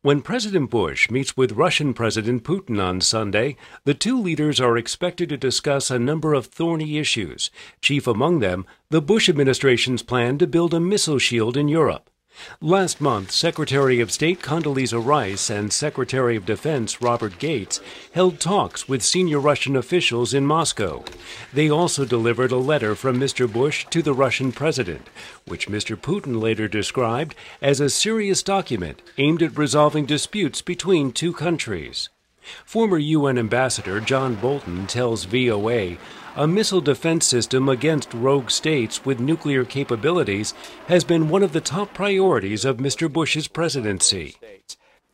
When President Bush meets with Russian President Putin on Sunday, the two leaders are expected to discuss a number of thorny issues, chief among them the Bush administration's plan to build a missile shield in Europe. Last month, Secretary of State Condoleezza Rice and Secretary of Defense Robert Gates held talks with senior Russian officials in Moscow. They also delivered a letter from Mr. Bush to the Russian president, which Mr. Putin later described as a serious document aimed at resolving disputes between two countries. Former UN Ambassador John Bolton tells VOA a missile defense system against rogue states with nuclear capabilities has been one of the top priorities of Mr. Bush's presidency.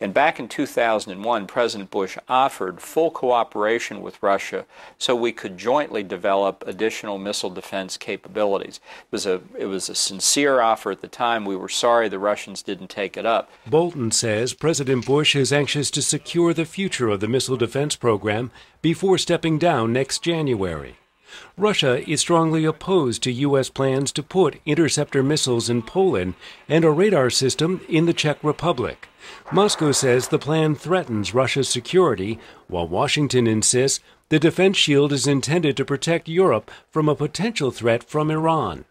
And back in 2001, President Bush offered full cooperation with Russia so we could jointly develop additional missile defense capabilities. It was a sincere offer at the time. We were sorry the Russians didn't take it up. Bolton says President Bush is anxious to secure the future of the missile defense program before stepping down next January. Russia is strongly opposed to U.S. plans to put interceptor missiles in Poland and a radar system in the Czech Republic. Moscow says the plan threatens Russia's security, while Washington insists the defense shield is intended to protect Europe from a potential threat from Iran.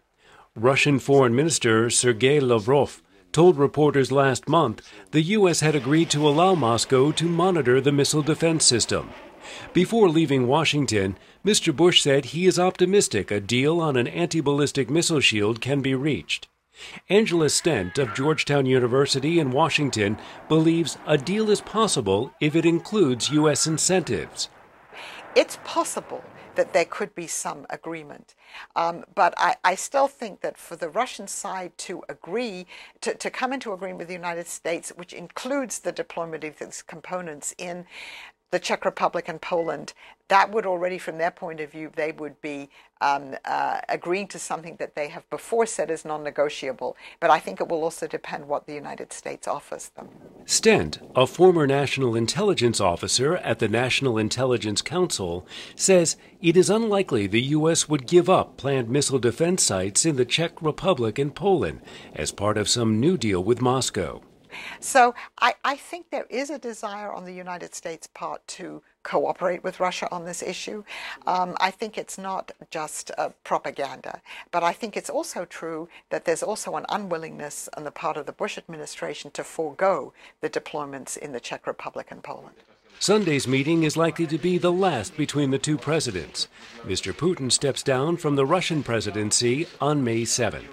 Russian Foreign Minister Sergei Lavrov told reporters last month the U.S. had agreed to allow Moscow to monitor the missile defense system. Before leaving Washington, Mr. Bush said he is optimistic a deal on an anti-ballistic missile shield can be reached. Angela Stent of Georgetown University in Washington believes a deal is possible if it includes U.S. incentives. It's possible that there could be some agreement. But I still think that for the Russian side to agree, to come into agreement with the United States, which includes the deployment of these components in the Czech Republic and Poland, that would already, from their point of view, they would be agreeing to something that they have before said is non-negotiable. But I think it will also depend what the United States offers them. Stent, a former national intelligence officer at the National Intelligence Council, says it is unlikely the U.S. would give up planned missile defense sites in the Czech Republic and Poland as part of some new deal with Moscow. So I think there is a desire on the United States' part to cooperate with Russia on this issue. I think it's not just propaganda, but I think it's also true that there's also an unwillingness on the part of the Bush administration to forego the deployments in the Czech Republic and Poland. Sunday's meeting is likely to be the last between the two presidents. Mr. Putin steps down from the Russian presidency on May 7th.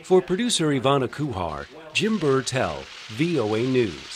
For producer Ivana Kuhar, Jim Burtell, VOA News.